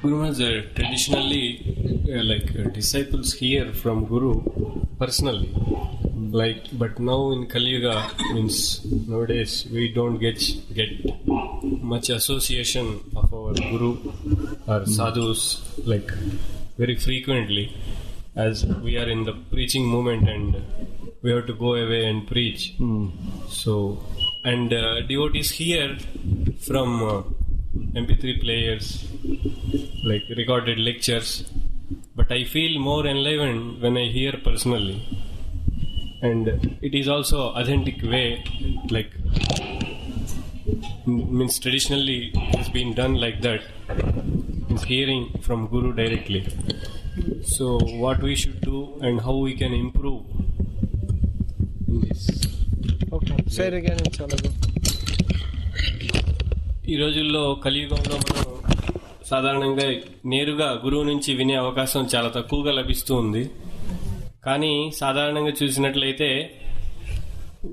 Guru Maharaj, traditionally, disciples hear from Guru personally. But now in Kali Yuga, means nowadays we don't get much association of our Guru or sadhus very frequently, as we are in the preaching movement and we have to go away and preach. So, and devotees hear from MP3 players, recorded lectures, but I feel more enlivened when I hear personally. And it is also authentic way, means traditionally it has been done like that, means hearing from Guru directly. So what we should do and how we can improve in this. Okay, say it again in Telugu. ఈ రోజుల్లో కలియుగంలో మనం సాధారణంగా నేరుగా గురువు నుంచి వినే అవకాశం చాలా తక్కువగా లభిస్తూ ఉంది. కానీ సాధారణంగా చూసినట్లయితే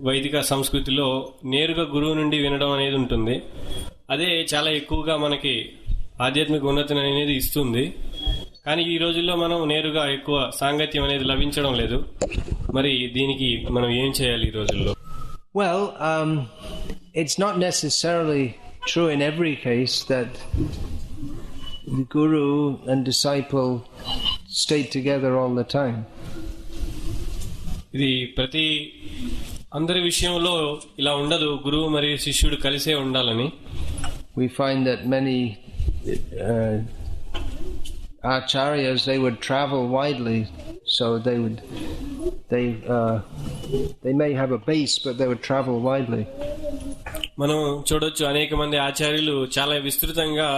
వైదిక సంస్కృతిలో నేరుగా గురువు నుండి వినడం అనేది ఉంటుంది. అదే చాలా ఎక్కువగా మనకి ఆధ్యాత్మిక ఉన్నతిని అనేది ఇస్తుంది. కానీ ఈ రోజుల్లో మనం నేరుగా ఎక్కువ సాంగత్యం అనేది లభించడం లేదు. మరి దీనికి మనం ఏం చేయాలి ఈ రోజుల్లో? Well, it's not necessarily true in every case that the guru and disciple stay together all the time. ఇది ప్రతి అందరి విషయంలో ఇలా ఉండదు, గురువు మరియు శిష్యుడు కలిసే ఉండాలని. We find that many acharyas, they would travel widely, so they may have a base, but they would travel widely. మనం చూడొచ్చు, అనేక మంది ఆచార్యులు చాలా విస్తృతంగా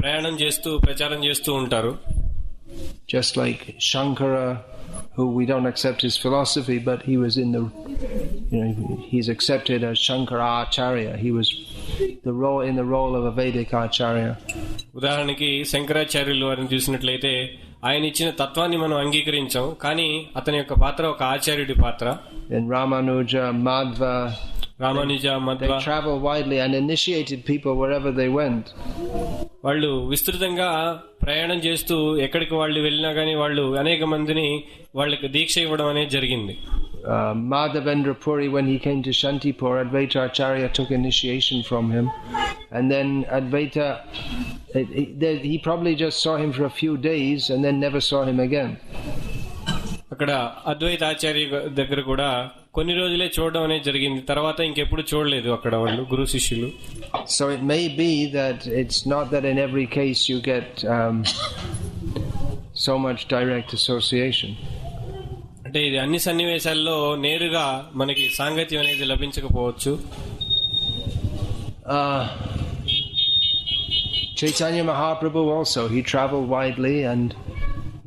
ప్రయాణం చేస్తూ ప్రచారం చేస్తూ ఉంటారు. Just like Shankara, who we don't accept his philosophy, but he was in the, he's accepted as Shankara Acharya. He was in the role of a Vedic Acharya. ఉదాహరణకి శంకరాచార్యులు వారిని చూసినట్లయితే ఆయన ఇచ్చిన తత్వాన్ని మనం అంగీకరించాం, కానీ అతని యొక్క పాత్ర ఒక ఆచార్యుడి పాత్ర. And Ramanuja, Madhva, they traveled widely and initiated people wherever they went. వాళ్ళు విస్తృతంగా ప్రయాణం చేస్తూ ఎక్కడికి వాళ్ళు వెళ్ళినా కానీ వాళ్ళు అనేక మందిని వాళ్ళకి దీక్ష ఇవ్వడం అనేది జరిగింది. Madhavendra Puri, when he came to Shantipur, Advaita Acharya took initiation from him, and then Advaita, he probably just saw him for a few days and then never saw him again. అక్కడ అద్వైత ఆచార్య దగ్గర కూడా కొన్ని రోజులే చూడడం అనేది జరిగింది, తర్వాత ఇంకెప్పుడు చూడలేదు అక్కడ వాళ్ళు గురు శిష్యులు. So it may be that it's not that in every case you get so much direct association. అంటే ఇది అన్ని సన్నివేశాల్లో నేరుగా మనకి సాంగత్యం అనేది లభించకపోవచ్చు. Chaitanya Mahaprabhu also, he traveled widely and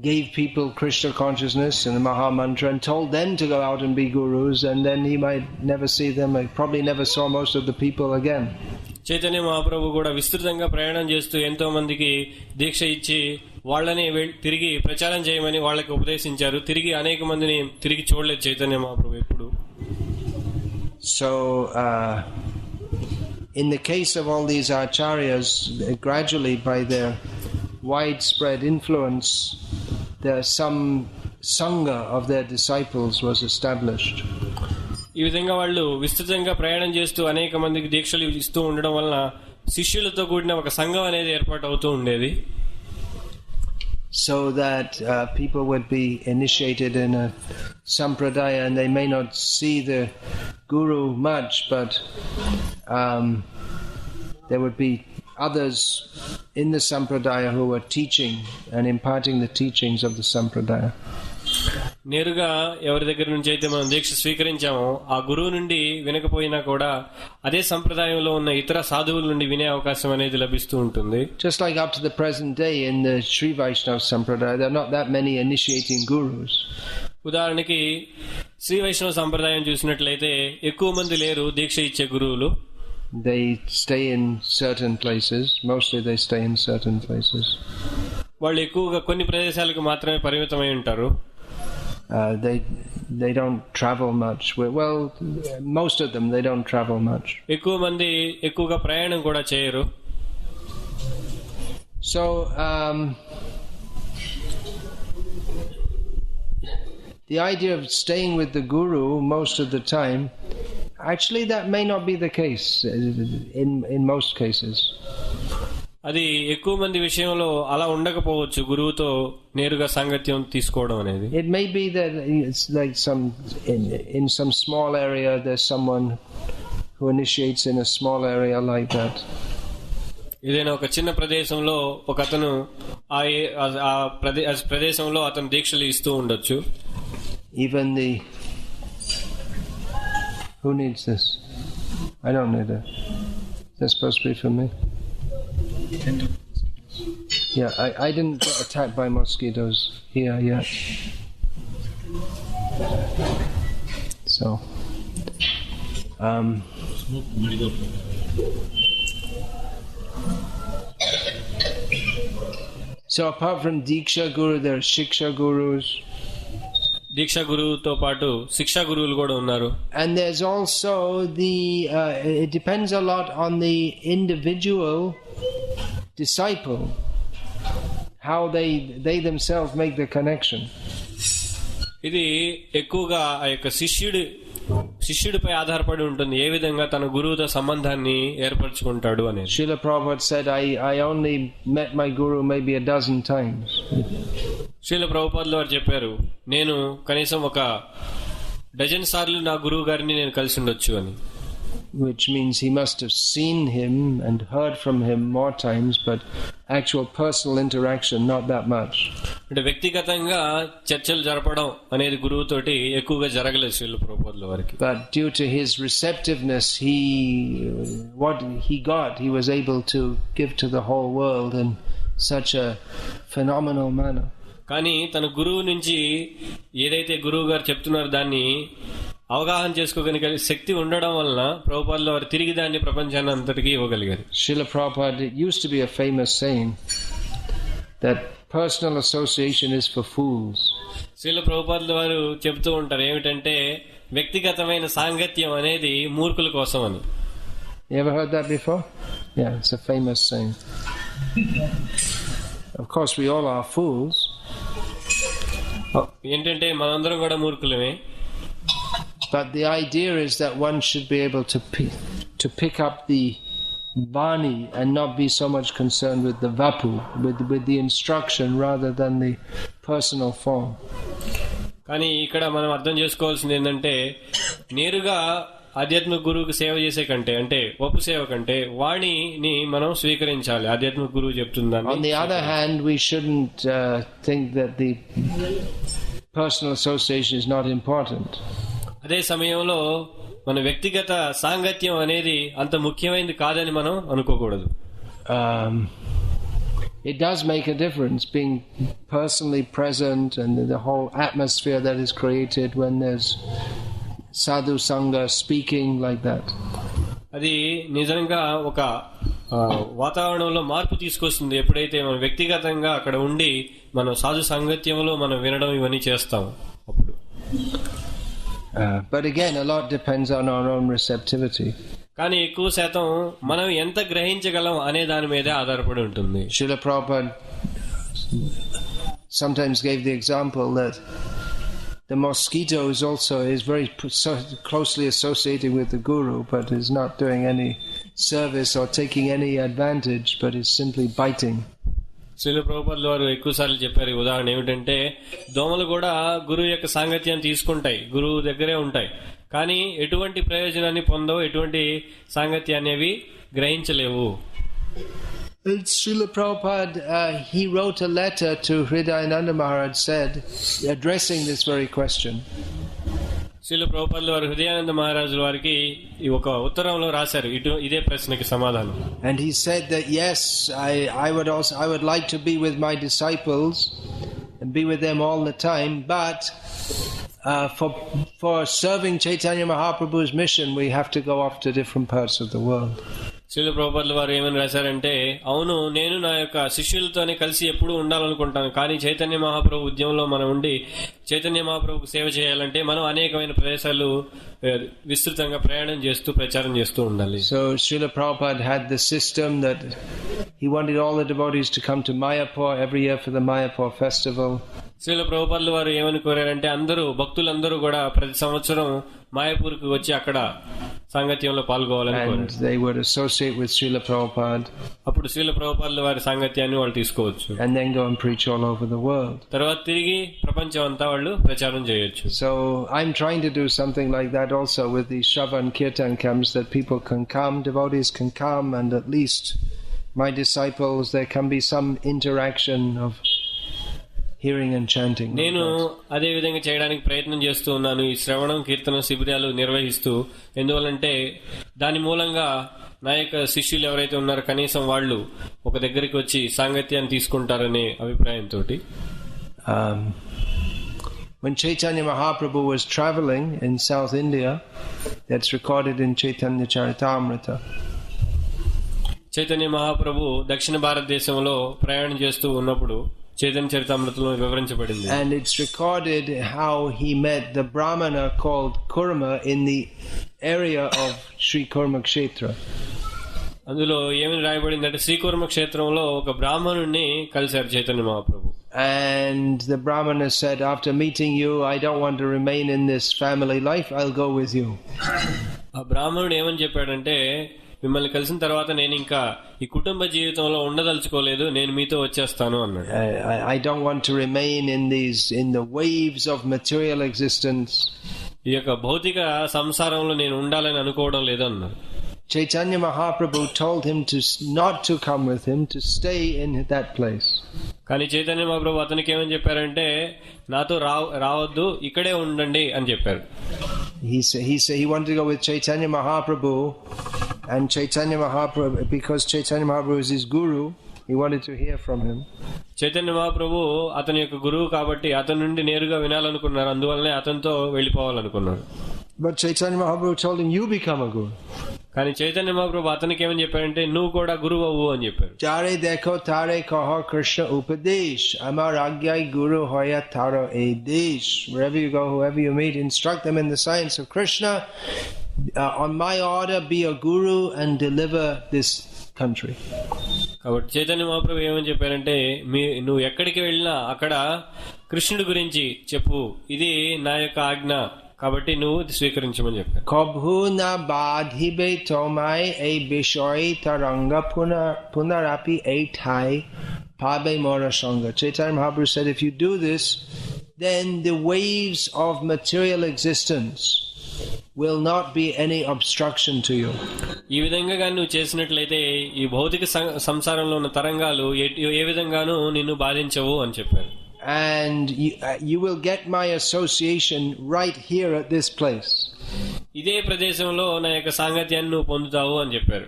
gave people Krishna consciousness and the Maha Mantra and told them to go out and be gurus, and then he might never see them, probably never saw most of the people again. Chaitanya Mahaprabhu కూడా విస్తృతంగా ప్రయాణం చేస్తూ ఎంతో మందికి దీక్ష ఇచ్చి వాళ్ళని తిరిగి ప్రచారం చేయమని వాళ్ళకి ఉపదేశించారు. తిరిగి అనేక మందిని తిరిగి చూడలేదు చైతన్య మహాప్రభు ఎప్పుడు. So in the case of all these acharyas, gradually by their widespread influence, some sangha of their disciples was established. ఈ విధంగా వాళ్ళు విస్తృతంగా ప్రయాణం చేస్తూ అనేక మందికి దీక్షలు ఇస్తూ ఉండడం వలన శిష్యులతో కూడిన ఒక సంఘం అనేది ఏర్పాటు అవుతూ ఉండేది. So that people would be initiated in a sampradaya and they may not see the guru much, but there would be others in the sampradaya who were teaching and imparting the teachings of the sampradaya. నేరుగా ఎవరి దగ్గర నుంచి అయితే మనం దీక్ష స్వీకరించామో ఆ గురువు నుండి వినకపోయినా కూడా అదే సంప్రదాయంలో ఉన్న ఇతర సాధువుల నుండి వినే అవకాశం అనేది లభిస్తూ ఉంటుంది. Just like up to the present day in the Sri Vaishnava Sampradaya, there are not that many initiating gurus. ఉదాహరణకి శ్రీ వైష్ణవ సంప్రదాయం చూసినట్లయితే ఎక్కువ మంది లేరు దీక్ష ఇచ్చే గురువులు. They stay in certain places. Mostly they stay in certain places. వాళ్ళు ఎక్కువగా కొన్ని ప్రదేశాలకు మాత్రమే పరిమితమై ఉంటారు. They don't travel much. Well, most of them, they don't travel much. ఎక్కువ మంది ఎక్కువగా ప్రయాణం కూడా చేయరు. So the idea of staying with the Guru most of the time, actually that may not be the case in most cases. అది ఎక్కువ మంది విషయంలో అలా ఉండకపోవచ్చు, గురువుతో నేరుగా సాంగత్యం తీసుకోవడం అనేది. It may be that it's like in some small area there's someone who initiates in a small area like that. ఏదైనా ఒక చిన్న ప్రదేశంలో ఒక అతను ఆ ప్రదేశంలో అతను దీక్షలు ఇస్తూ ఉండొచ్చు. Even who needs this? I don't need it. That's supposed to be for me. Yeah, I didn't get attacked by mosquitoes here yet. So, so apart from Diksha Guru, there are Shiksha Gurus. దీక్షా గురువుతో పాటు శిక్షా గురువులు కూడా ఉన్నారు. And there's also it depends a lot on the individual disciple, how they themselves make the connection. ఇది ఎక్కువగా ఆ యొక్క శిష్యుడిపై ఆధారపడి ఉంటుంది, ఏ విధంగా తన గురువుతో సంబంధాన్ని ఏర్పరచుకుంటాడు అనేది. Srila Prabhupada said, I only met my guru maybe a dozen times. Srila ప్రభుపాదులు వారు చెప్పారు, నేను కనీసం ఒక డజన్ సార్లు నా గురువు గారిని నేను కలిసి ఉండొచ్చు అని. Which means he must have seen him and heard from him more times, but actual personal interaction not that much. అంటే వ్యక్తిగతంగా చర్చలు జరపడం అనేది గురువుతోటి ఎక్కువగా జరగలేదు శ్రీల ప్రభుపాదుల వారికి. But due to his receptiveness, what he got, he was able to give to the whole world in such a phenomenal manner. కానీ తన గురువు నుంచి ఏదైతే గురువు గారు చెప్తున్నారో దాన్ని అవగాహన చేసుకోగలిగే శక్తి ఉండడం వలన ప్రభుపాదుల వారు తిరిగి దాన్ని ప్రపంచాన్ని అంతటికీ ఇవ్వగలిగారు. Srila Prabhupada, it used to be a famous saying that personal association is for fools. Srila ప్రభుపాదుల వారు చెప్తూ ఉంటారు ఏమిటంటే వ్యక్తిగతమైన సాంగత్యం అనేది మూర్ఖుల కోసం అని. You ever heard that before? Yeah, it's a famous saying. Of course we all are fools. ఏంటంటే మనందరం కూడా మూర్ఖులమే. But the idea is that one should be able to pick up the Vani and not be so much concerned with the Vapu, with the instruction rather than the personal form. కానీ ఇక్కడ మనం అర్థం చేసుకోవాల్సింది ఏంటంటే నేరుగా ఆధ్యాత్మిక గురువుకి సేవ చేసే కంటే, అంటే వపు సేవ కంటే వాణిని మనం స్వీకరించాలి. ఆధ్యాత్మిక గురువు చెప్తుందని. On the other hand, we shouldn't think that the personal association is not important. అదే సమయంలో మన వ్యక్తిగత సాంగత్యం అనేది అంత ముఖ్యమైనది కాదని మనం అనుకోకూడదు. It does make a difference being personally present and the whole atmosphere that is created when there's sadhu sangha speaking like that. అది నిజంగా ఒక వాతావరణంలో మార్పు తీసుకొస్తుంది ఎప్పుడైతే మనం వ్యక్తిగతంగా అక్కడ ఉండి మనం సాధు సాంగత్యంలో మనం వినడం ఇవన్నీ చేస్తాం అప్పుడు. But again, a lot depends on our own receptivity. కానీ ఎక్కువ శాతం మనం ఎంత గ్రహించగలం అనే దాని మీదే ఆధారపడి ఉంటుంది. Srila Prabhupada sometimes gave the example that the mosquito is very closely associated with the guru, but is not doing any service or taking any advantage, but is simply biting. Srila ప్రభుపాదుల వారు ఎక్కువ సార్లు చెప్పారు. ఉదాహరణ ఏమిటంటే దోమలు కూడా గురువు యొక్క సాంగత్యాన్ని తీసుకుంటాయి, గురువు దగ్గరే ఉంటాయి, కానీ ఎటువంటి ప్రయోజనాన్ని పొందవు, ఎటువంటి సాంగత్యాన్ని అవి గ్రహించలేవు. Srila Prabhupada, he wrote a letter to Hridayananda Maharaj, addressing this very question. Srila ప్రభుపాదుల వారు హృదయానంద మహారాజుల వారికి ఒక ఉత్తరంలో రాశారు ఇదే ప్రశ్నకి సమాధానం. And he said that yes, I would like to be with my disciples and be with them all the time, but for serving Chaitanya Mahaprabhu's mission we have to go off to different parts of the world. Srila ప్రభుపాదుల వారు ఏమని రాశారంటే, అవును నేను నా యొక్క శిష్యులతోనే కలిసి ఎప్పుడూ ఉండాలనుకుంటాను, కానీ చైతన్య మహాప్రభు ఉద్యమంలో మనం ఉండి చైతన్య మహాప్రభుకు సేవ చేయాలంటే మనం అనేకమైన ప్రదేశాలు విస్తృతంగా ప్రయాణం చేస్తూ ప్రచారం చేస్తూ ఉండాలి. So Srila Prabhupada had the system that he wanted all the devotees to come to Mayapur every year for the Mayapur festival. Srila ప్రభుపాదుల వారు ఏమని కోరారంటే, భక్తులందరూ కూడా ప్రతి సంవత్సరం మాయాపూర్కి వచ్చి అక్కడ సాంగత్యంలో పాల్గొవాలని కోరారు. And they would associate with Srila Prabhupada. అప్పుడు శ్రీల ప్రభుపాదుల వారి సాంగత్యాన్ని వాళ్ళు తీసుకోవచ్చు. And then go and preach all over the world. తర్వాత తిరిగి ప్రపంచం అంతా వాళ్ళు ప్రచారం చేయొచ్చు. So I'm trying to do something like that also with the Shravan Kirtan camps, that people can come, devotees can come, and at least my disciples, there can be some interaction of hearing and chanting. నేను అదే విధంగా చేయడానికి ప్రయత్నం చేస్తూ ఉన్నాను. ఈ శ్రవణం కీర్తన శిబిరాలు నిర్వహిస్తూ, ఎందువల్లంటే దాని మూలంగా నా యొక్క శిష్యులు ఎవరైతే ఉన్నారో కనీసం వాళ్ళు ఒక దగ్గరికి వచ్చి సాంగత్యాన్ని తీసుకుంటారనే అభిప్రాయంతో. When Chaitanya Mahaprabhu was traveling in South India, that's recorded in Chaitanya Charitamrita. Chaitanya Mahaprabhu దక్షిణ భారతదేశంలో ప్రయాణం చేస్తూ ఉన్నప్పుడు చైతన్య చరితామృతంలో వివరించబడింది. And it's recorded how he met the Brahmana called Kurma in the area of Sri Kurma Kshetra. అందులో ఏమని రాయబడిందంటే, శ్రీకుర్మ క్షేత్రంలో ఒక బ్రాహ్మణుడిని కలిశారు Chaitanya Mahaprabhu. And the Brahmana said, after meeting you, I don't want to remain in this family life, I'll go with you. ఆ బ్రాహ్మణుడు ఏమని చెప్పాడంటే, మిమ్మల్ని కలిసిన తర్వాత నేను ఇంకా ఈ కుటుంబ జీవితంలో ఉండదలుచుకోలేదు, నేను మీతో వచ్చేస్తాను అన్నాడు. I don't want to remain in the waves of material existence. ఈ యొక్క భౌతిక సంసారంలో నేను ఉండాలని అనుకోవడం లేదు అన్నాడు. Chaitanya Mahaprabhu told him not to come with him, to stay in that place. కానీ చైతన్య మహాప్రభు అతనికి ఏమని చెప్పారంటే, నాతో రావద్దు, ఇక్కడే ఉండండి అని చెప్పారు. He wanted to go with Chaitanya Mahaprabhu, and Chaitanya Mahaprabhu, because Chaitanya Mahaprabhu is his guru, he wanted to hear from him. Chaitanya Mahaprabhu అతని యొక్క గురువు కాబట్టి అతని నుండి నేరుగా వినాలనుకున్నారు, అందువల్లనే అతనితో వెళ్ళిపోవాలనుకున్నారు. But Chaitanya Mahaprabhu told him, you become a guru. కానీ చైతన్య మహాప్రభు అతనికి ఏమని చెప్పారంటే, నువ్వు కూడా గురువు అవ్వు అని చెప్పారు. Jare dekho tare kaha Krishna upadesh, amar agyai guru hoya taro edesh. Wherever you go, whoever you meet, instruct them in the science of Krishna. On my order, be a guru and deliver this country. కాబట్టి చైతన్య మహాప్రభు ఏమని చెప్పారంటే, నువ్వు ఎక్కడికి వెళ్ళినా అక్కడ కృష్ణుడి గురించి చెప్పు, ఇది నా యొక్క ఆజ్ఞ, కాబట్టి నువ్వు స్వీకరించమని చెప్పారు. Kabhu na badhibe tomai ei bishoy taranga punarapi ei thai pabe mora sangha. Chaitanya Mahaprabhu said, if you do this, then the waves of material existence will not be any obstruction to you. ఈ విధంగా గాని నువ్వు చేసినట్లయితే ఈ భౌతిక సంసారంలో ఉన్న తరంగాలు ఏ విధంగానూ నిన్ను బాధించవు అని చెప్పారు. And you will get my association right here at this place. ఇదే ప్రదేశంలో నా యొక్క సాంగత్యాన్ని నువ్వు పొందుతావు అని చెప్పారు.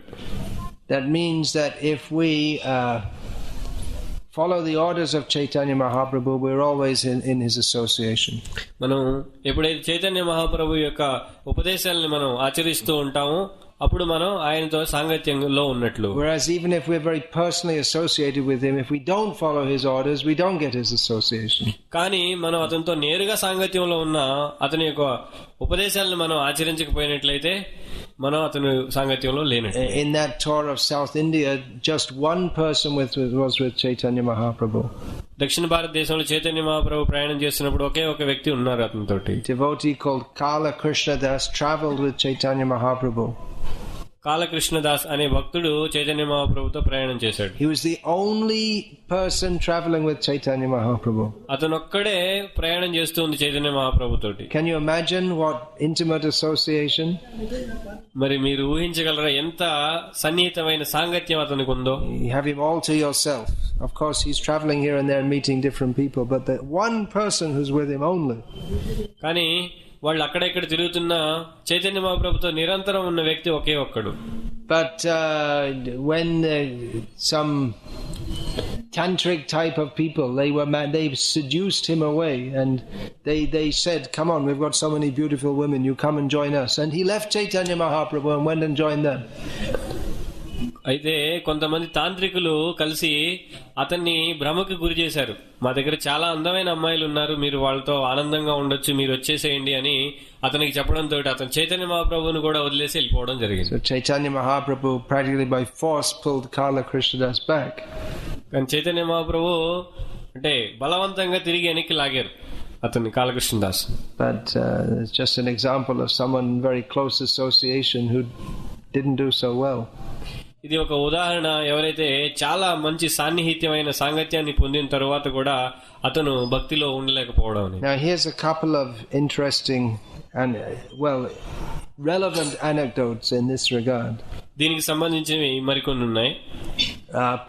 That means that if we follow the orders of Chaitanya Mahaprabhu, we're always in his association. మనం ఎప్పుడైతే చైతన్య మహాప్రభు యొక్క ఉపదేశాలను మనం ఆచరిస్తూ ఉంటామో అప్పుడు మనం ఆయనతో సాంగత్యంలో ఉన్నట్లు. Whereas even if we're very personally associated with him, if we don't follow his orders, we don't get his association. కానీ మనం అతనితో నేరుగా సాంగత్యంలో ఉన్న అతని యొక్క ఉపదేశాలను మనం ఆచరించకపోయినట్లయితే మనం అతని సాంగత్యంలో లేనట్టు. In that tour of South India, just one person was with Chaitanya Mahaprabhu. దక్షిణ భారతదేశంలో చైతన్య మహాప్రభు ప్రయాణం చేస్తున్నప్పుడు ఒకే ఒక వ్యక్తి ఉన్నారు అతనితోటి. Devotee called Kala Krishna Das traveled with Chaitanya Mahaprabhu. కాలకృష్ణదాస్ అనే భక్తుడు చైతన్య మహాప్రభుతో ప్రయాణం చేశాడు. He was the only person traveling with Chaitanya Mahaprabhu. అతను ఒక్కడే ప్రయాణం చేస్తూ ఉంది చైతన్య మహాప్రభు తోటి. Can you imagine what intimate association? మరి మీరు ఊహించగలరా ఎంత సన్నిహితమైన సాంగత్యం అతనికి ఉందో. You have him all to yourself. Of course he's traveling here and there meeting different people, but the one person who's with him only. కానీ వాళ్ళు అక్కడెక్కడ తిరుగుతున్నా చైతన్య మహాప్రభుతో నిరంతరం ఉన్న వ్యక్తి ఒకే ఒక్కడు. But when some tantric type of people, they seduced him away, and they said, come on, we've got so many beautiful women, you come and join us. And he left Chaitanya Mahaprabhu and went and joined them. అయితే కొంతమంది తాంత్రికులు కలిసి అతన్ని భ్రమకు గురి చేశారు. మా దగ్గర చాలా అందమైన అమ్మాయిలు ఉన్నారు, మీరు వాళ్ళతో ఆనందంగా ఉండొచ్చు, మీరు వచ్చేసేయండి అని అతనికి చెప్పడంతో అతను చైతన్య మహాప్రభుని కూడా వదిలేసి వెళ్ళిపోవడం జరిగింది. So Chaitanya Mahaprabhu practically by force pulled Kala Krishnadas back. కానీ చైతన్య మహాప్రభు అంటే బలవంతంగా తిరిగి వెనక్కి లాగారు అతన్ని, కాళకృష్ణదాస్. But it's just an example of someone in very close association who didn't do so well. ఇది ఒక ఉదాహరణ. ఎవరైతే చాలా మంచి సాన్నిహిత్యమైన సాంగత్యాన్ని పొందిన తరువాత కూడా అతను భక్తిలో ఉండలేకపోవడం. Now here's a couple of interesting and relevant anecdotes in this regard. దీనికి సంబంధించినవి మరికొన్ని ఉన్నాయి.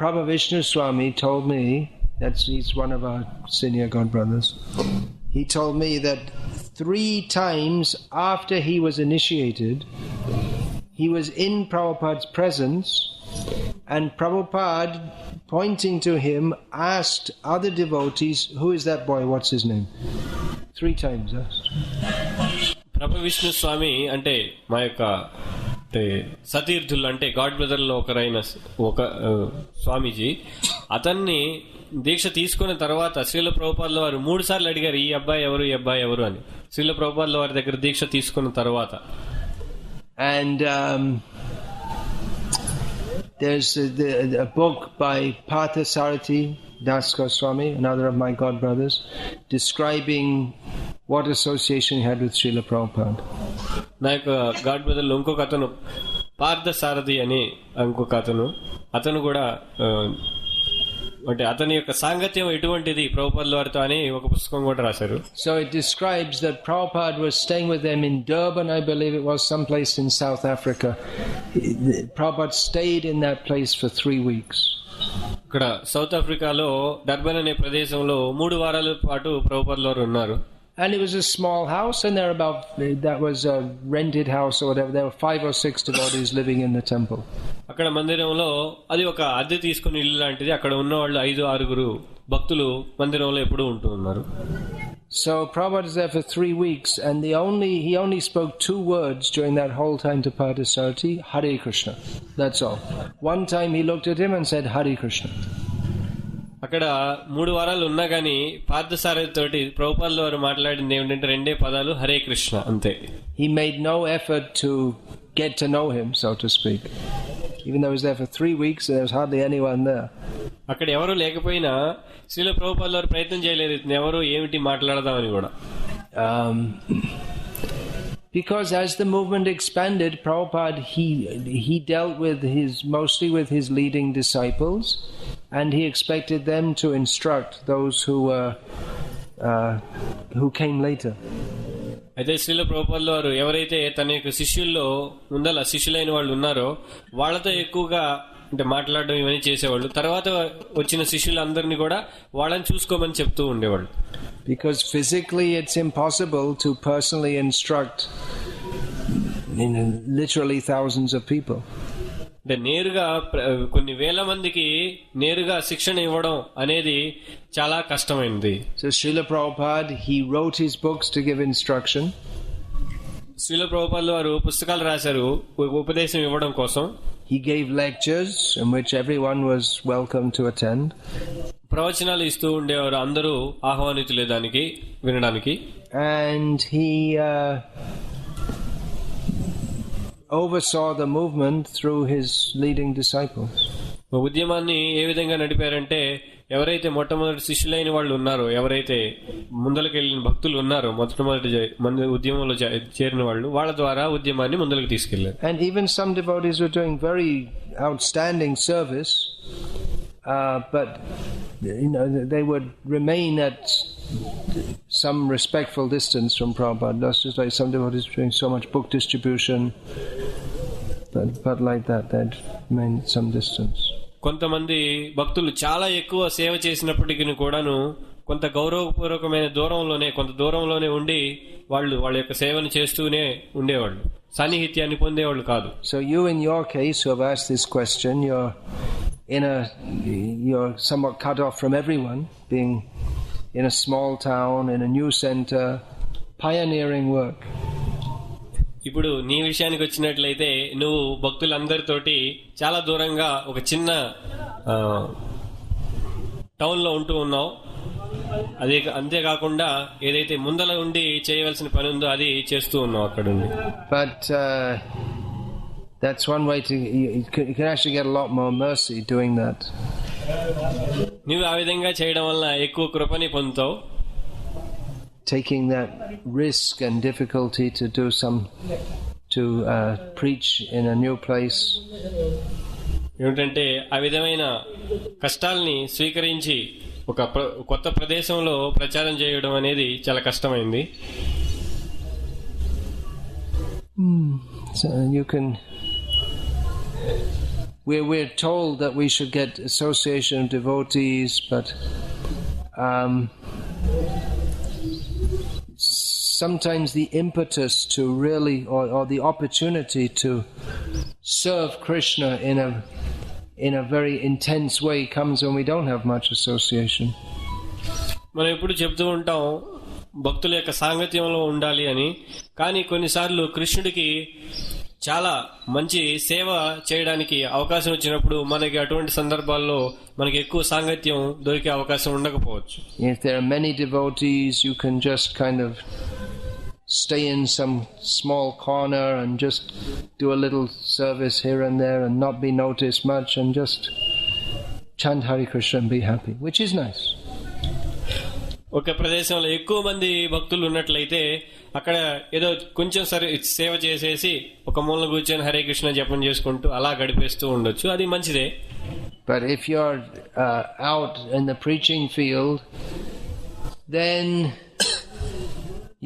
Prabhu Vishnu Swami told me, he's one of our senior God brothers. He told me that 3 times after he was initiated, he was in Prabhupada's presence, and Prabhupada, pointing to him, asked other devotees, "Who is that boy? What's his name?" 3 times asked. ప్రభు విష్ణు స్వామి అంటే మా యొక్క సతీర్థులు అంటే God బ్రదర్లో ఒకరైన ఒక స్వామీజీ, అతన్ని దీక్ష తీసుకున్న తర్వాత శ్రీల ప్రభుపాదుల వారు 3 సార్లు అడిగారు, ఈ అబ్బాయి ఎవరు, ఈ అబ్బాయి ఎవరు అని. శ్రీల ప్రభుపాదుల వారి దగ్గర దీక్ష తీసుకున్న తర్వాత. And there's a book by Parthasarathi Das Goswami, another of my God brothers, describing what association he had with Srila Prabhupada. నా యొక్క గాడ్ బ్రదర్లో ఇంకొక అతను పార్థసారథి అని ఇంకొక అతను కూడా అంటే అతని యొక్క సాంగత్యం ఎటువంటిది ప్రభుపాదుల వారితో అని ఒక పుస్తకం కూడా రాశారు. So it describes that Prabhupada was staying with them in Durban, I believe it was, someplace in South Africa. Prabhupada stayed in that place for 3 weeks. ఇక్కడ సౌత్ ఆఫ్రికాలో డర్బన్ అనే ప్రదేశంలో 3 వారాల పాటు ప్రభుపాదుల వారు ఉన్నారు. And it was a small house, and that was a rented house or whatever. There were 5 or 6 devotees living in the temple. అక్కడ మందిరంలో అది ఒక అద్దె తీసుకుని ఇల్లు లాంటిది. అక్కడ ఉన్న వాళ్ళు 5-6 భక్తులు మందిరంలో ఎప్పుడూ ఉంటూ ఉన్నారు. So Prabhupada was there for 3 weeks, and he only spoke 2 words during that whole time to Parthasarathi: Hare Krishna. That's all. One time he looked at him and said, Hare Krishna. అక్కడ 3 వారాలు ఉన్నా గానీ పార్థసారథి తోటి ప్రభుపాదుల వారు మాట్లాడింది ఏమిటంటే 2 పదాలు, హరే కృష్ణ, అంతే. He made no effort to get to know him, so to speak. Even though he was there for 3 weeks, there was hardly anyone there. అక్కడ ఎవరు లేకపోయినా శ్రీల ప్రభుపాదుల వారు ప్రయత్నం చేయలేదు ఎవరు ఏమిటి మాట్లాడదామని కూడా. Because as the movement expanded, Prabhupada, he dealt mostly with his leading disciples, and he expected them to instruct those who came later. అయితే శ్రీల ప్రభుపాదుల వారు ఎవరైతే తన యొక్క శిష్యులైన వాళ్ళు ఉన్నారో వాళ్ళతో ఎక్కువగా అంటే మాట్లాడడం ఇవన్నీ చేసేవాళ్ళు. తర్వాత వచ్చిన శిష్యులందరినీ కూడా వాళ్ళని చూసుకోమని చెప్తూ ఉండేవాళ్ళు. Because physically it's impossible to personally instruct literally thousands of people. అంటే నేరుగా కొన్ని వేల మందికి నేరుగా శిక్షణ ఇవ్వడం అనేది చాలా కష్టమైనది. So Srila Prabhupada, he wrote his books to give instruction. Srila ప్రభుపాదుల వారు పుస్తకాలు రాశారు ఉపదేశం ఇవ్వడం కోసం. He gave lectures in which everyone was welcome to attend. ప్రవచనాలు ఇస్తూ ఉండేవారు, అందరూ ఆహ్వానితులే దానికి వినడానికి. And he oversaw the movement through his leading disciples. ఉద్యమాన్ని ఏ విధంగా నడిపారంటే ఎవరైతే మొట్టమొదటి శిష్యులైన వాళ్ళు ఉన్నారో, ఎవరైతే ముందరికి వెళ్ళిన భక్తులు ఉన్నారో, మొట్టమొదటి ఉద్యమంలో చేరిన వాళ్ళు, వాళ్ళ ద్వారా ఉద్యమాన్ని ముందరికి తీసుకెళ్లారు. And even some devotees were doing very outstanding service, but they would remain at some respectful distance from Prabhupada. That's just like some devotees doing so much book distribution, but like that, they'd remain at some distance. కొంతమంది భక్తులు చాలా ఎక్కువ సేవ చేసినప్పటికీ కూడాను కొంత గౌరవపూర్వకమైన కొంత దూరంలోనే ఉండి వాళ్ళ యొక్క సేవను చేస్తూనే ఉండేవాళ్ళు, సాన్నిహిత్యాన్ని పొందేవాళ్ళు కాదు. So you in your case who have asked this question, you're somewhat cut off from everyone, being in a small town, in a new center, pioneering work. ఇప్పుడు నీ విషయానికి వచ్చినట్లయితే నువ్వు భక్తులందరితోటి చాలా దూరంగా ఒక చిన్న టౌన్ లో ఉంటూ ఉన్నావు. అదే అంతేకాకుండా ఏదైతే ముందల ఉండి చేయవలసిన పని ఉందో అది చేస్తూ ఉన్నావు అక్కడ ఉండి. But that's one way to you can actually get a lot more mercy doing that. నువ్వు ఆ విధంగా చేయడం వల్ల ఎక్కువ కృపని పొందుతావు. Taking that risk and difficulty to preach in a new place. ఏమిటంటే ఆ విధమైన కష్టాల్ని స్వీకరించి ఒక కొత్త ప్రదేశంలో ప్రచారం చేయడం అనేది చాలా కష్టమైంది. So you can. We're told that we should get association of devotees, but sometimes the impetus to really, or the opportunity to serve Krishna in a very intense way comes when we don't have much association. మనం ఎప్పుడు చెప్తూ ఉంటాం భక్తుల యొక్క సాంగత్యంలో ఉండాలి అని, కానీ కొన్నిసార్లు కృష్ణుడికి చాలా మంచి సేవ చేయడానికి అవకాశం వచ్చినప్పుడు మనకి అటువంటి సందర్భాల్లో మనకి ఎక్కువ సాంగత్యం దొరికే అవకాశం ఉండకపోవచ్చు. If there are many devotees, you can just kind of stay in some small corner and just do a little service here and there and not be noticed much and just chant Hare Krishna and be happy, which is nice. ఒక ప్రదేశంలో ఎక్కువ మంది భక్తులు ఉన్నట్లయితే అక్కడ ఏదో కొంచెం సేవ చేసేసి ఒక మూల కూర్చొని హరే కృష్ణ జపం చేసుకుంటూ అలా గడిపేస్తూ ఉండొచ్చు, అది మంచిదే. But if you're out in the preaching field, then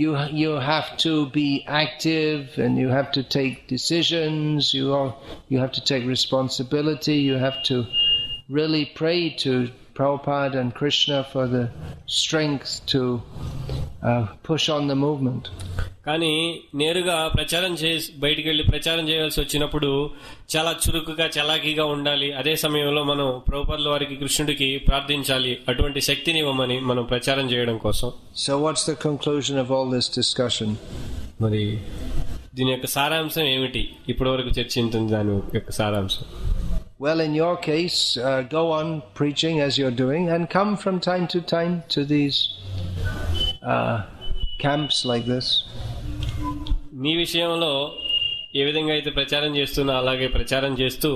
you have to be active and you have to take decisions. You have to take responsibility. You have to really pray to Prabhupada and Krishna for the strength to push on the movement. కానీ నేరుగా బయటికి వెళ్ళి ప్రచారం చేయాల్సి వచ్చినప్పుడు చాలా చురుకుగా చలాకీగా ఉండాలి. అదే సమయంలో మనం ప్రభుపాదుల వారికి కృష్ణుడికి ప్రార్థించాలి అటువంటి శక్తిని ఇవ్వమని మనం ప్రచారం చేయడం కోసం. So what's the conclusion of all this discussion? మరి దీని యొక్క సారాంశం ఏమిటి? ఇప్పటి వరకు చర్చించింది దాని యొక్క సారాంశం. Well, in your case, go on preaching as you're doing and come from time to time to these camps like this. నీ విషయంలో ఏ విధంగా అయితే ప్రచారం చేస్తున్నా అలాగే ప్రచారం చేస్తూ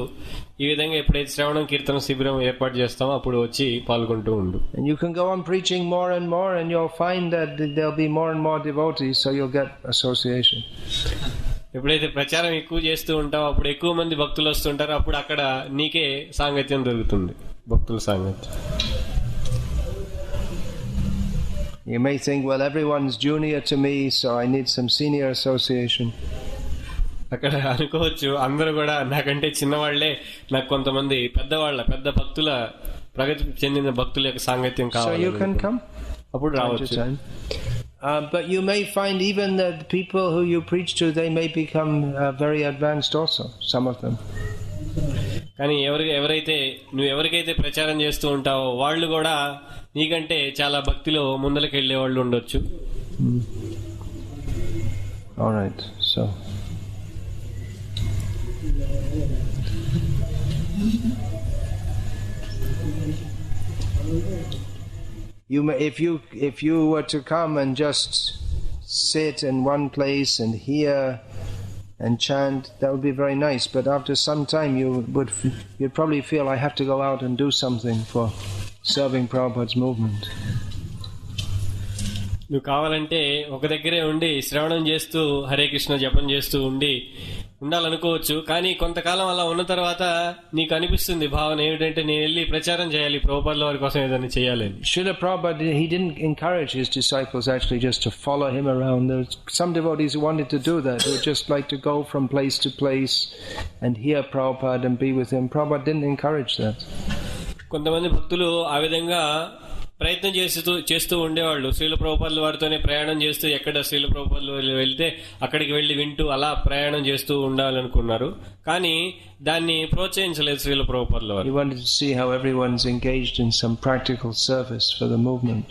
ఈ విధంగా ఎప్పుడైతే శ్రవణం కీర్తన శిబిరం ఏర్పాటు చేస్తామో అప్పుడు వచ్చి పాల్గొంటూ ఉండు. And you can go on preaching more and more and you'll find that there'll be more and more devotees, so you'll get association. ఎప్పుడైతే ప్రచారం ఎక్కువ చేస్తూ ఉంటావో అప్పుడు ఎక్కువ మంది భక్తులు వస్తుంటారో అప్పుడు అక్కడ నీకే సాంగత్యం దొరుకుతుంది, భక్తుల సాంగత్యం. You may think, well, everyone's junior to me, so I need some senior association. అక్కడ అనుకోవచ్చు అందరూ కూడా నాకంటే చిన్నవాళ్లే, నాకు కొంతమంది పెద్ద భక్తుల ప్రగతి చెందిన భక్తుల యొక్క సాంగత్యం కావాలి. So you can come. అప్పుడు రావచ్చు. But you may find even that the people who you preach to, they may become very advanced also, some of them. కానీ ఎవరికైతే ప్రచారం చేస్తూ ఉంటావో వాళ్ళు కూడా నీకంటే చాలా భక్తిలో ముందరికి వెళ్లే వాళ్ళు ఉండొచ్చు. All right, so you may, if you were to come and just sit in one place and hear and chant, that would be very nice. But after some time, you'd probably feel, I have to go out and do something for serving Prabhupada's movement. నువ్వు కావాలంటే ఒక దగ్గరే ఉండి శ్రవణం చేస్తూ హరే కృష్ణ జపం చేస్తూ ఉండాలనుకోవచ్చు. కానీ కొంతకాలం అలా ఉన్న తర్వాత నీకు అనిపిస్తుంది భావన ఏమిటంటే నేను వెళ్ళి ప్రచారం చేయాలి, ప్రభుపాదుల వారి కోసం ఏదైనా చేయాలని. Srila Prabhupada, he didn't encourage his disciples actually just to follow him around. There were some devotees who wanted to do that. They would just like to go from place to place and hear Prabhupada and be with him. Prabhupada didn't encourage that. కొంతమంది భక్తులు ఆ విధంగా ప్రయత్నం చేస్తూ ఉండేవాళ్ళు. శ్రీల ప్రభుపాదుల వారితోనే ప్రయాణం చేస్తూ ఎక్కడ శ్రీల ప్రభుపాదులు వెళ్తే అక్కడికి వెళ్లి వింటూ అలా ప్రయాణం చేస్తూ ఉండాలనుకున్నారు. కానీ దాన్ని ప్రోత్సహించలేదు శ్రీల ప్రభుపాదుల వారు. He wanted to see how everyone's engaged in some practical service for the movement.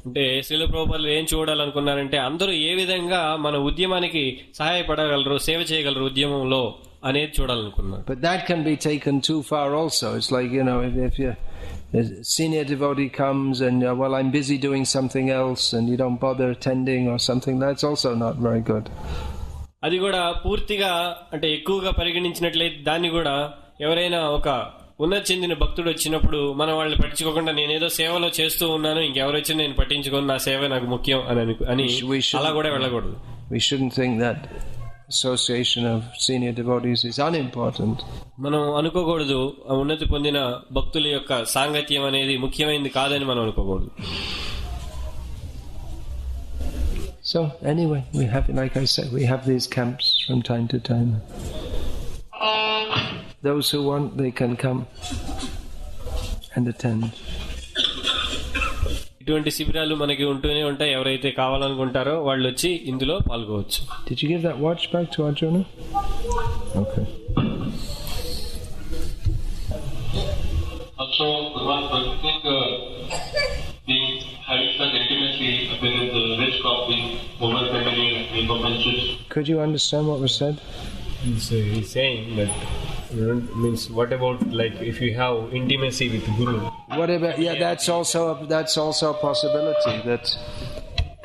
అంటే శ్రీల ప్రభుపాదులు ఏం చూడాలనుకున్నారంటే అందరూ ఏ విధంగా మన ఉద్యమానికి సహాయపడగలరు, సేవ చేయగలరు ఉద్యమంలో అనేది చూడాలనుకున్నారు. But that can be taken too far also. It's like, if a senior devotee comes and, well, I'm busy doing something else and you don't bother attending or something, that's also not very good. అది కూడా పూర్తిగా అంటే ఎక్కువగా పరిగణించినట్లయితే దాన్ని కూడా ఎవరైనా ఒక ఉన్నత చెందిన భక్తుడు వచ్చినప్పుడు మనం వాళ్ళని పట్టించుకోకుండా నేనేదో సేవలో చేస్తూ ఉన్నాను, ఇంకెవరు వచ్చి నేను పట్టించుకోను, నా సేవ నాకు ముఖ్యం అని అలా కూడా వెళ్ళకూడదు. We shouldn't think that association of senior devotees is unimportant. మనం అనుకోకూడదు ఉన్నతి పొందిన భక్తుల యొక్క సాంగత్యం అనేది ముఖ్యమైనది కాదని మనం అనుకోకూడదు. So anyway, we have, like I said, we have these camps from time to time. Those who want, they can come and attend. ఇటువంటి శిబిరాలు మనకి ఉంటూనే ఉంటాయి. ఎవరైతే కావాలనుకుంటారో వాళ్ళు వచ్చి ఇందులో పాల్గొవచ్చు. Did you give that watch back to Arjuna? Okay. Also, one thing, having such intimacy with the risk of being overfamiliar with offenses. Could you understand what was said? So he's saying that means what about like if you have intimacy with Guru? What about, yeah, that's also a possibility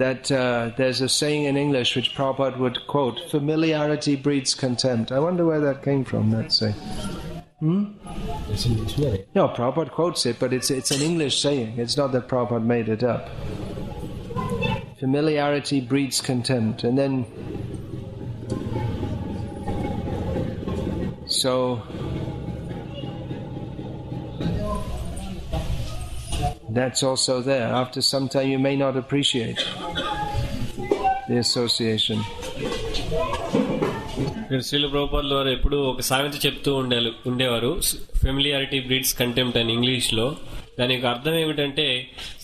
that there's a saying in English which Prabhupada would quote: familiarity breeds contempt. I wonder where that came from, that saying. It's in dictionary. No, Prabhupada quotes it, but it's an English saying. It's not that Prabhupada made it up. Familiarity breeds contempt. And then so that's also there. After some time you may not appreciate the association. Srila ప్రభుపాదుల వారు ఎప్పుడు ఒక సామెత చెప్తూ ఉండేవారు, familiarity breeds contempt అని ఇంగ్లీష్లో. దానికి అర్థం ఏమిటంటే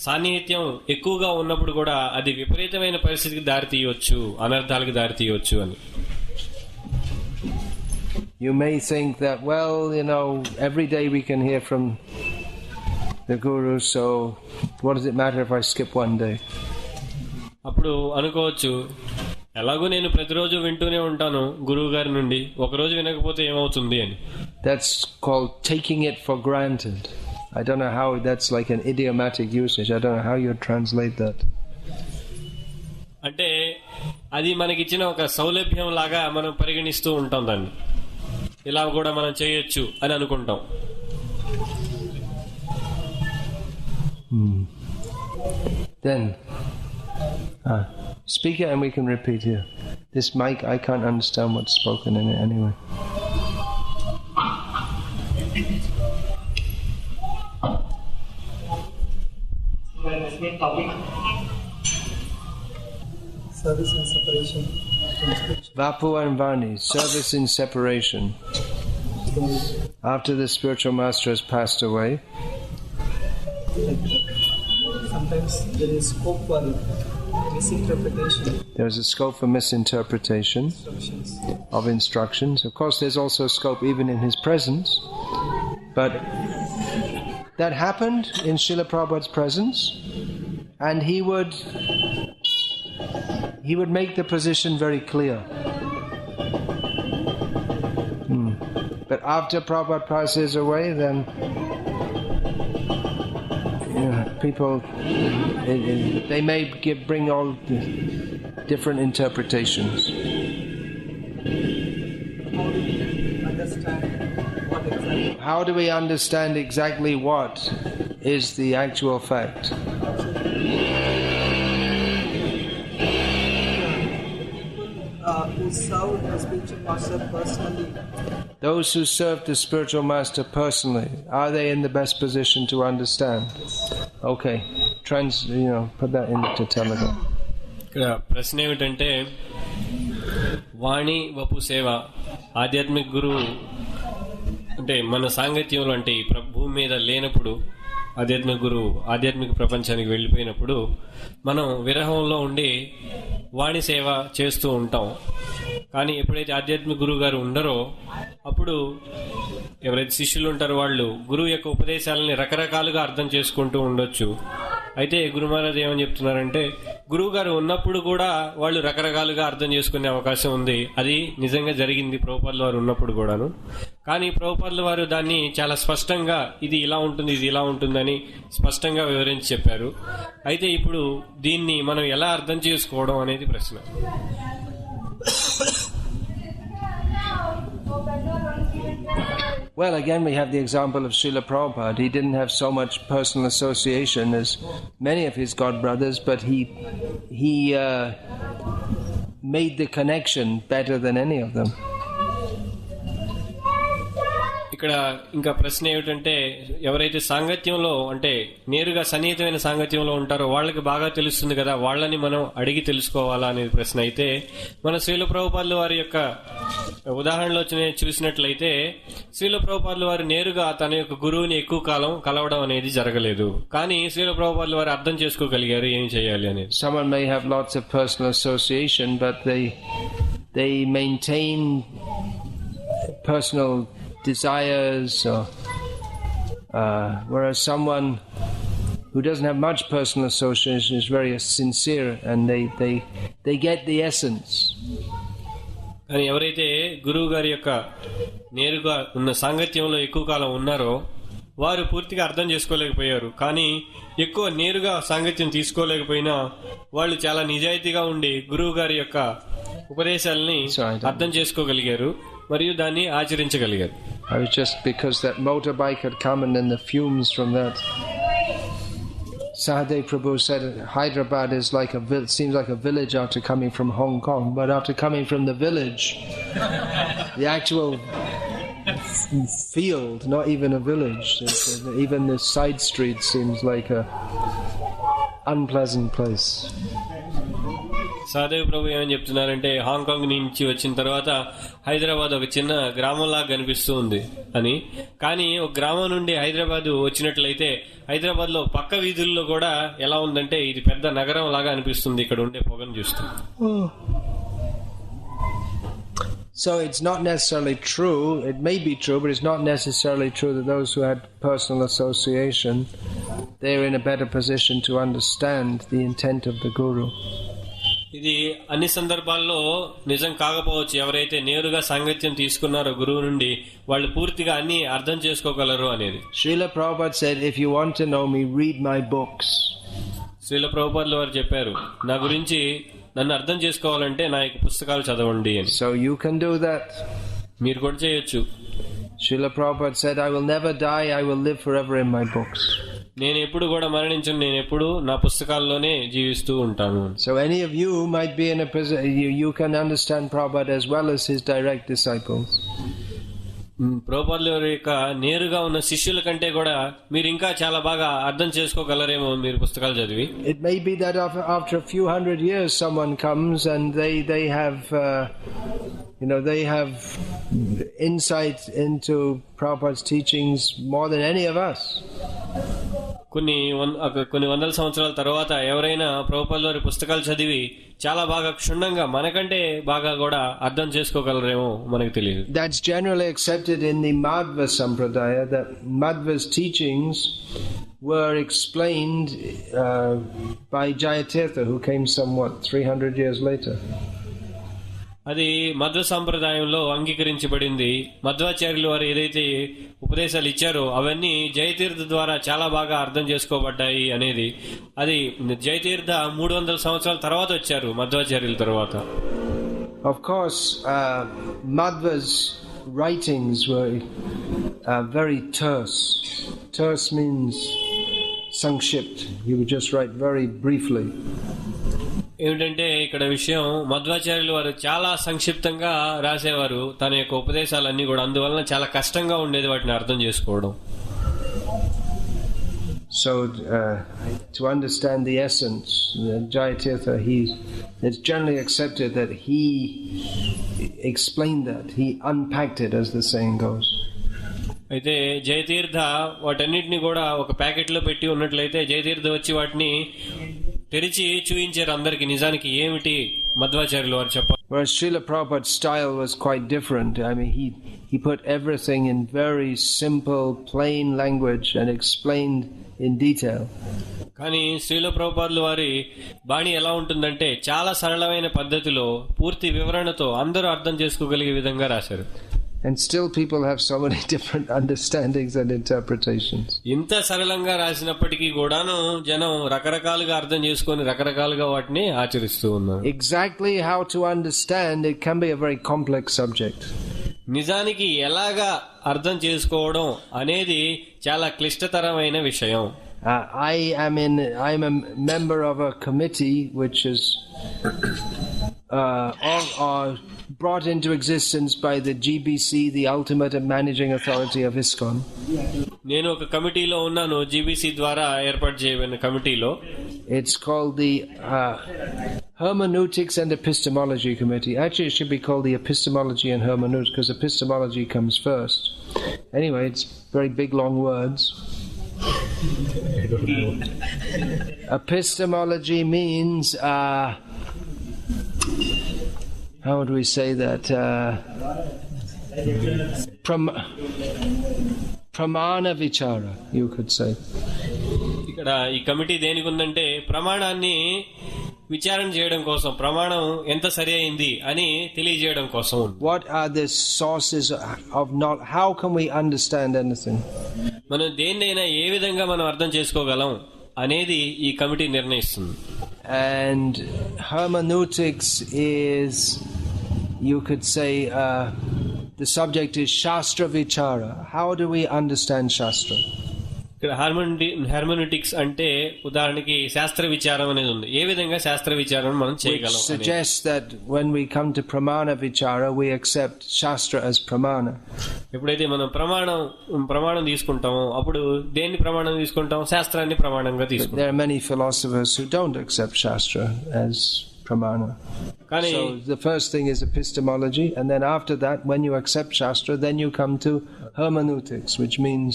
సాన్నిహిత్యం ఎక్కువగా ఉన్నప్పుడు కూడా అది విపరీతమైన పరిస్థితికి దారితీయవచ్చు, అనర్థాలకు దారితీయవచ్చు అని. You may think that, well, every day we can hear from the Guru, so what does it matter if I skip one day? అప్పుడు అనుకోవచ్చు, ఎలాగో నేను ప్రతిరోజు వింటూనే ఉంటాను గురువు గారి నుండి, ఒకరోజు వినకపోతే ఏమవుతుంది అని. That's called taking it for granted. I don't know how, that's like an idiomatic usage. I don't know how you translate that. అంటే అది మనకిచ్చిన ఒక సౌలభ్యం లాగా మనం పరిగణిస్తూ ఉంటాం దాన్ని. ఇలా కూడా మనం చేయొచ్చు అని అనుకుంటాం. Then speak it and we can repeat here. This mic, I can't understand what's spoken in it anyway. Topic: service and separation. Vapu and Vani, service in separation. After the spiritual master has passed away, Sometimes there is scope for misinterpretation. There is a scope for misinterpretation of instructions. Of course, there's also scope even in his presence. But that happened in Srila Prabhupada's presence, and he would make the position very clear. But after Prabhupada passes away, then people, they may bring all the different interpretations. How do we understand exactly what is the actual fact? Who serve the spiritual master personally. Those who serve the spiritual master personally, are they in the best position to understand? Okay, put that into Telugu. ఇక్కడ ప్రశ్న ఏమిటంటే, వాణి వపు సేవ ఆధ్యాత్మిక గురువు అంటే మన సాంగత్యంలో అంటే భూమి మీద లేనప్పుడు ఆధ్యాత్మిక ప్రపంచానికి వెళ్ళిపోయినప్పుడు మనం విరహంలో ఉండి వాణి సేవ చేస్తూ ఉంటాం. కానీ ఎప్పుడైతే ఆధ్యాత్మిక గురువు గారు ఉండరో అప్పుడు ఎవరైతే శిష్యులు ఉంటారో వాళ్ళు గురువు యొక్క ఉపదేశాలని రకరకాలుగా అర్థం చేసుకుంటూ ఉండొచ్చు. అయితే గురు మహారాజ్ ఏమని చెప్తున్నారంటే, గురువు గారు ఉన్నప్పుడు కూడా వాళ్ళు రకరకాలుగా అర్థం చేసుకునే అవకాశం ఉంది. అది నిజంగా జరిగింది ప్రభుపాదుల వారు ఉన్నప్పుడు కూడాను. కానీ ప్రభుపాదుల వారు దాన్ని చాలా స్పష్టంగా ఇది ఇలా ఉంటుంది, ఇది ఇలా ఉంటుందని స్పష్టంగా వివరించి చెప్పారు. అయితే ఇప్పుడు దీన్ని మనం ఎలా అర్థం చేసుకోవడం అనేది ప్రశ్న. Well, again, we have the example of Srila Prabhupada. He didn't have so much personal association as many of his god brothers, but he made the connection better than any of them. ఇక్కడ ఇంకా ప్రశ్న ఏమిటంటే, ఎవరైతే సాంగత్యంలో అంటే నేరుగా సన్నిహితమైన సాంగత్యంలో ఉంటారో వాళ్ళకి బాగా తెలుస్తుంది కదా, వాళ్ళని మనం అడిగి తెలుసుకోవాలా అనేది ప్రశ్న. అయితే మన శ్రీల ప్రభుపాదుల వారి యొక్క ఉదాహరణలో చూసినట్లయితే శ్రీల ప్రభుపాదుల వారు నేరుగా తన యొక్క గురువుని ఎక్కువ కాలం కలవడం అనేది జరగలేదు. కానీ శ్రీల ప్రభుపాదుల వారు అర్థం చేసుకోగలిగారు ఏం చేయాలి అనేది. Someone may have lots of personal association, but they maintain personal desires, or whereas someone who doesn't have much personal association is very sincere, and they get the essence. కానీ ఎవరైతే గురువు గారి యొక్క నేరుగా ఉన్న సాంగత్యంలో ఎక్కువ కాలం ఉన్నారో వారు పూర్తిగా అర్థం చేసుకోలేకపోయారు. కానీ ఎక్కువ నేరుగా సాంగత్యం తీసుకోలేకపోయినా వాళ్ళు చాలా నిజాయితీగా ఉండి గురువు గారి యొక్క ఉపదేశాలని అర్థం చేసుకోగలిగారు మరియు దాన్ని ఆచరించగలిగారు. I was just because that motorbike had come, and then the fumes from that. Sahadev Prabhu said Hyderabad is like seems like a village after coming from Hong Kong, but after coming from the village, the actual field, not even a village, even the side street seems like a unpleasant place. Sahadev ప్రభు ఏమని చెప్తున్నారంటే, Hong Kong నుంచి వచ్చిన తర్వాత హైదరాబాద్ ఒక చిన్న గ్రామంలాగా కనిపిస్తూ ఉంది అని. కానీ ఒక గ్రామం నుండి హైదరాబాద్ వచ్చినట్లయితే హైదరాబాద్ లో పక్క వీధుల్లో కూడా ఎలా ఉందంటే ఇది పెద్ద నగరం లాగా అనిపిస్తుంది ఇక్కడ ఉండే పొగను చూస్తూ. So it's not necessarily true, it may be true, but it's not necessarily true that those who had personal association, they're in a better position to understand the intent of the Guru. ఇది అన్ని సందర్భాల్లో నిజం కాకపోవచ్చు. ఎవరైతే నేరుగా సాంగత్యం తీసుకున్నారో గురువు నుండి వాళ్ళు పూర్తిగా అన్ని అర్థం చేసుకోగలరు అనేది. Srila Prabhupada said, if you want to know me, read my books. Srila ప్రభుపాదుల వారు చెప్పారు, నా గురించి నన్ను అర్థం చేసుకోవాలంటే నా యొక్క పుస్తకాలు చదవండి అని. So you can do that. మీరు కూడా చేయొచ్చు. Srila Prabhupada said, I will never die, I will live forever in my books. నేను ఎప్పుడు కూడా మరణించను, నేను ఎప్పుడు నా పుస్తకాల్లోనే జీవిస్తూ ఉంటాను. So any of you might be in a position, you can understand Prabhupada as well as his direct disciples. ప్రభుపాదుల వారి యొక్క నేరుగా ఉన్న శిష్యుల కంటే కూడా మీరు ఇంకా చాలా బాగా అర్థం చేసుకోగలరేమో మీరు పుస్తకాలు చదివి. It may be that after a few hundred years someone comes and they have they have insight into Prabhupada's teachings more than any of us. కొన్ని వందల సంవత్సరాల తర్వాత ఎవరైనా ప్రభుపాదుల వారి పుస్తకాలు చదివి చాలా బాగా క్షుణ్ణంగా మనకంటే బాగా కూడా అర్థం చేసుకోగలరేమో మనకు తెలియదు. That's generally accepted in the Madhva Sampradaya, that Madhva's teachings were explained by Jayatirtha, who came somewhat 300 years later. అది మధ్వ సాంప్రదాయంలో అంగీకరించబడింది. మధ్వాచార్యులు వారు ఏదైతే ఉపదేశాలు ఇచ్చారో అవన్నీ జయతీర్థ ద్వారా చాలా బాగా అర్థం చేసుకోబడ్డాయి అనేది. అది జయతీర్థ 300 సంవత్సరాల తర్వాత వచ్చారు మధ్వాచార్యుల తర్వాత. Of course, Madhva's writings were very terse. Terse means sankshipt. He would just write very briefly. ఏమిటంటే ఇక్కడ విషయం, మధ్వాచార్యులు వారు చాలా సంక్షిప్తంగా రాసేవారు తన యొక్క ఉపదేశాలన్నీ కూడా. అందువలన చాలా కష్టంగా ఉండేది వాటిని అర్థం చేసుకోవడం. So to understand the essence, Jayatirtha, it's generally accepted that he explained that, he unpacked it, as the saying goes. అయితే జయతీర్థ వాటన్నిటిని కూడా ఒక ప్యాకెట్ లో పెట్టి ఉన్నట్లయితే జయతీర్థ వచ్చి వాటిని తెరిచి చూయించారు అందరికి నిజానికి ఏమిటి మధ్వాచార్యులు వారు చెప్పారు. Whereas Srila Prabhupada's style was quite different. I mean, he put everything in very simple, plain language and explained in detail. కానీ శ్రీల ప్రభుపాదుల వారి బాణి ఎలా ఉంటుందంటే చాలా సరళమైన పద్ధతిలో పూర్తి వివరణతో అందరూ అర్థం చేసుకోగలిగే విధంగా రాశారు. And still people have so many different understandings and interpretations. ఇంత సరళంగా రాసినప్పటికీ కూడాను జనం రకరకాలుగా అర్థం చేసుకొని రకరకాలుగా వాటిని ఆచరిస్తూ ఉన్నారు. Exactly how to understand it can be a very complex subject. నిజానికి ఎలాగా అర్థం చేసుకోవడం అనేది చాలా క్లిష్టతరమైన విషయం. I'm a member of a committee which is brought into existence by the GBC, the ultimate managing authority of ISKCON. నేను ఒక కమిటీలో ఉన్నాను, GBC ద్వారా ఏర్పాటు చేయబడిన కమిటీలో. It's called the Hermeneutics and Epistemology Committee. Actually, it should be called the Epistemology and Hermeneutics because epistemology comes first. Anyway, it's very big long words. Epistemology means how would we say that? Pramana vichara, you could say. ఇక్కడ ఈ committee దేనికి ఉందంటే ప్రమాణాన్ని విచారణ చేయడం కోసం, ప్రమాణం ఎంత సరి అయింది అని తెలియజేయడం కోసం. What are the sources of knowledge? How can we understand anything? మనం దేన్నైనా ఏ విధంగా మనం అర్థం చేసుకోగలం అనేది ఈ కమిటీ నిర్ణయిస్తుంది. And hermeneutics is, you could say, the subject is Shastra Vichara. How do we understand Shastra? ఇక్కడ హెర్మెనూటిక్స్ అంటే ఉదాహరణకి శాస్త్ర విచారం అనేది ఉంది. ఏ విధంగా శాస్త్ర విచారం మనం చేయగలం? Which suggests that when we come to Pramana Vichara, we accept Shastra as Pramana. ఎప్పుడైతే మనం ప్రమాణం తీసుకుంటామో అప్పుడు దేన్ని ప్రమాణం తీసుకుంటాం? శాస్త్రాన్ని ప్రమాణంగా తీసుకుంటాం. There are many philosophers who don't accept Shastra as Pramana. So the first thing is epistemology, and then after that, when you accept Shastra, then you come to hermeneutics, which means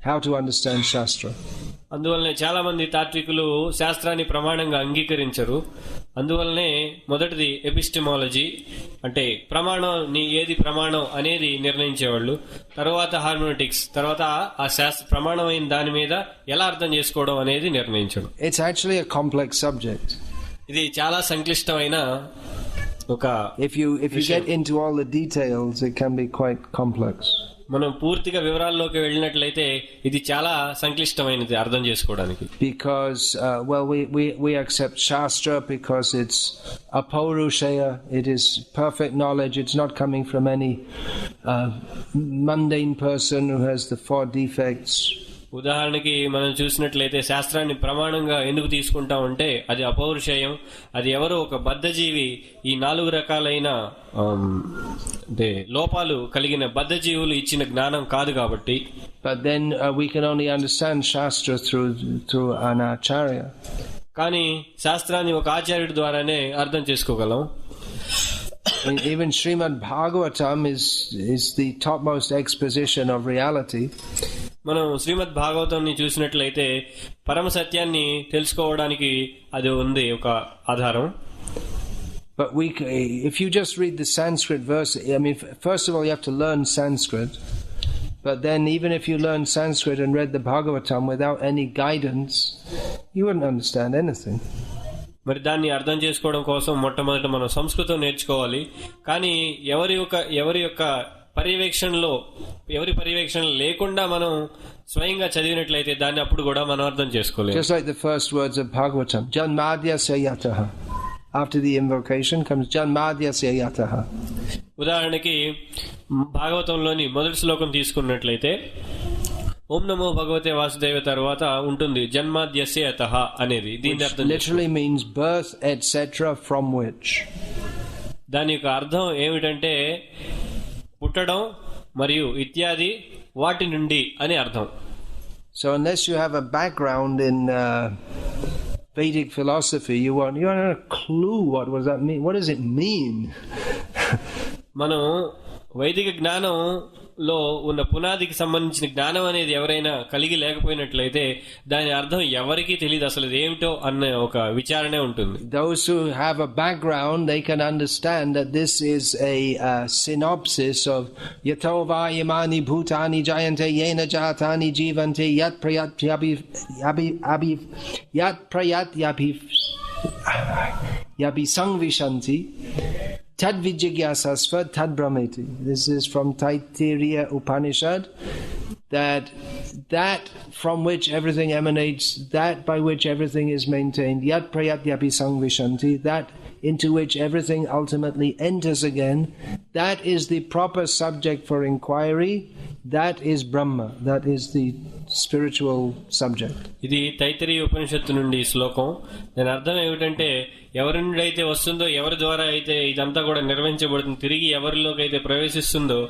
how to understand Shastra. అందువల్లనే చాలా మంది తాత్వికులు శాస్త్రాన్ని ప్రమాణంగా అంగీకరించరు. అందువల్లనే మొదటిది epistemology అంటే ప్రమాణం ఏది ప్రమాణం అనేది నిర్ణయించేవాళ్ళు. తర్వాత హార్మోనటిక్స్, తర్వాత ఆ శాస్త్ర ప్రమాణమైన దాని మీద ఎలా అర్థం చేసుకోవడం అనేది నిర్ణయించడం. It's actually a complex subject. ఇది చాలా సంక్లిష్టమైన ఒక if you get into all the details, it can be quite complex. మనం పూర్తిగా వివరాల్లోకి వెళ్ళినట్లయితే ఇది చాలా సంక్లిష్టమైనది అర్థం చేసుకోవడానికి. Because we accept Shastra because it's apaurushaya, it is perfect knowledge, it's not coming from any mundane person who has the 4 defects. ఉదాహరణకి మనం చూసినట్లయితే శాస్త్రాన్ని ప్రమాణంగా ఎందుకు తీసుకుంటామంటే అది అపౌరుషేయం, అది ఎవరో ఒక బద్ధజీవి ఈ 4 రకాలైన లోపాలు కలిగిన బద్ధజీవులు ఇచ్చిన జ్ఞానం కాదు కాబట్టి. But then we can only understand Shastra through an acharya. కానీ శాస్త్రాన్ని ఒక ఆచార్యుడి ద్వారానే అర్థం చేసుకోగలం. Even Srimad Bhagavatam is the topmost exposition of reality. మనం శ్రీమద్ భాగవతాన్ని చూసినట్లయితే పరమ సత్యాన్ని తెలుసుకోవడానికి అది ఉంది ఒక ఆధారం. But if you just read the Sanskrit verse, I mean, first of all you have to learn Sanskrit. But then even if you learn Sanskrit and read the Bhagavatam without any guidance, you wouldn't understand anything. మరి దాన్ని అర్థం చేసుకోవడం కోసం మొట్టమొదట మనం సంస్కృతం నేర్చుకోవాలి. కానీ ఎవరి పర్యవేక్షణ లేకుండా మనం స్వయంగా చదివినట్లయితే దాన్ని అప్పుడు కూడా మనం అర్థం చేసుకోలేము. Just like the first words of Bhagavatam, Janmadyasya yataha. After the invocation comes Janmadyasya yataha. ఉదాహరణకి భాగవతంలోని మొదటి శ్లోకం తీసుకున్నట్లయితే ఓం నమో భగవతే వాసుదేవ తర్వాత ఉంటుంది జన్మాద్యస్య యతః అనేది. దీని అర్థం literally means birth etc. from which. దాని యొక్క అర్థం ఏమిటంటే పుట్టడం మరియు ఇత్యాది వాటి నుండి అని అర్థం. So unless you have a background in Vedic philosophy, you won't have a clue what does that mean. What does it mean? మనం వైదిక జ్ఞానం లో ఉన్న పునాదికి సంబంధించిన జ్ఞానం అనేది ఎవరైనా కలిగి లేకపోయినట్లయితే దాని అర్థం ఎవరికీ తెలియదు, అసలు ఏమిటో అన్న ఒక విచారణే ఉంటుంది. Those who have a background, they can understand that this is a synopsis of yato va imani bhutani jayante yena jatani jivante yat prayat yabi sangvishanti tad vijigyasasva tad brahmeti. This is from Taittiriya Upanishad, that from which everything emanates, that by which everything is maintained, yat prayat yapi sangvishanti, that into which everything ultimately enters again, that is the proper subject for inquiry, that is Brahma, that is the spiritual subject. ఇది తైత్తరీయ ఉపనిషత్తు నుండి శ్లోకం. దాని అర్థం ఏమిటంటే, ఎవరి నుండి అయితే వస్తుందో, ఎవరి ద్వారా అయితే ఇదంతా కూడా నిర్వహించబడుతుంది, తిరిగి ఎవరిలోకి అయితే ప్రవేశిస్తుందో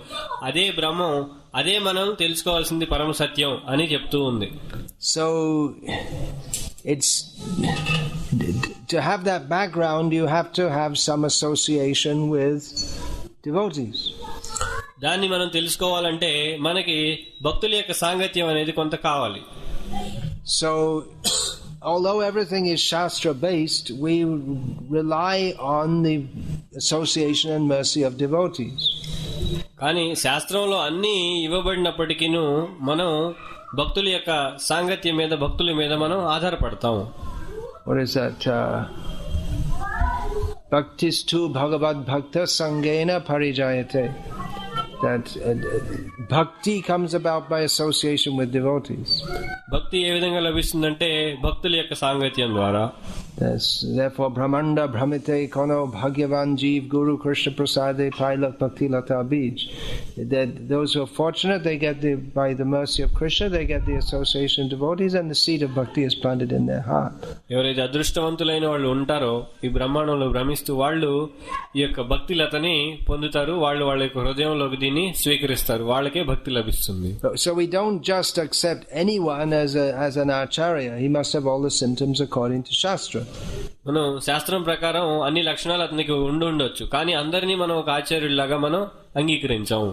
అదే బ్రహ్మం, అదే మనం తెలుసుకోవాల్సింది పరమ సత్యం అని చెప్తూ ఉంది. So it's to have that background, you have to have some association with devotees. దాన్ని మనం తెలుసుకోవాలంటే మనకి భక్తుల యొక్క సాంగత్యం అనేది కొంత కావాలి. So although everything is Shastra based, we rely on the association and mercy of devotees. కానీ శాస్త్రంలో అన్నీ ఇవ్వబడినప్పటికీను మనం భక్తుల యొక్క సాంగత్యం మీద, భక్తుల మీద మనం ఆధారపడతాము. What is that? Bhaktistu bhagavad bhakta sangena parijayate. That bhakti comes about by association with devotees. భక్తి ఏ విధంగా లభిస్తుందంటే భక్తుల యొక్క సాంగత్యం ద్వారా. Therefore Brahmanda Brahmite Kono Bhagyavan Jeev Guru Krishna Prasade Pailak Bhakti Lata Bij. That those who are fortunate, they get by the mercy of Krishna, they get the association of devotees, and the seed of bhakti is planted in their heart. ఎవరైతే అదృష్టవంతులైన వాళ్ళు ఉంటారో ఈ బ్రహ్మాండంలో భ్రమిస్తూ వాళ్ళు ఈ యొక్క భక్తి లతని పొందుతారు, వాళ్ళు వాళ్ళ యొక్క హృదయంలోకి దీన్ని స్వీకరిస్తారు, వాళ్ళకే భక్తి లభిస్తుంది. So we don't just accept anyone as an acharya. He must have all the symptoms according to Shastra. మనం శాస్త్రం ప్రకారం అన్ని లక్షణాలు అతనికి ఉండొచ్చు, కానీ అందరినీ మనం ఒక ఆచార్యుడిలాగా మనం అంగీకరించాము.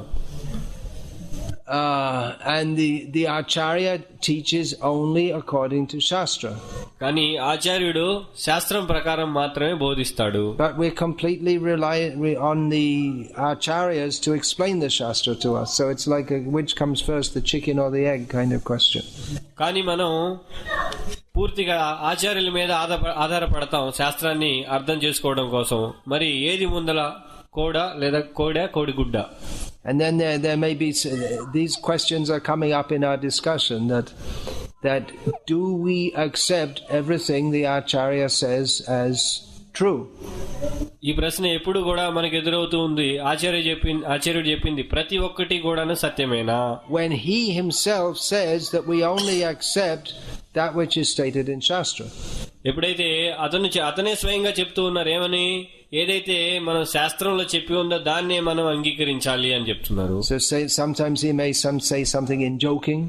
And the acharya teaches only according to Shastra. కానీ ఆచార్యుడు శాస్త్రం ప్రకారం మాత్రమే బోధిస్తాడు. But we completely rely on the acharyas to explain the Shastra to us. So it's like which comes first, the chicken or the egg kind of question. కానీ మనం పూర్తిగా ఆచార్యుల మీద ఆధారపడతాం శాస్త్రాన్ని అర్థం చేసుకోవడం కోసం. మరి ఏది ముందల, కోడ లేదా కోడిగుడ్డ? And then there may be these questions are coming up in our discussion that do we accept everything the acharya says as true? ఈ ప్రశ్న ఎప్పుడు కూడా మనకు ఎదురవుతూ ఉంది. ఆచార్యుడు చెప్పింది ప్రతి ఒక్కటి కూడా సత్యమేనా? When he himself says that we only accept that which is stated in Shastra. ఎప్పుడైతే అతనే స్వయంగా చెప్తూ ఉన్నారు ఏమని, ఏదైతే మనం శాస్త్రంలో చెప్పి ఉందో దాన్నే మనం అంగీకరించాలి అని చెప్తున్నారు. So sometimes he may say something in joking.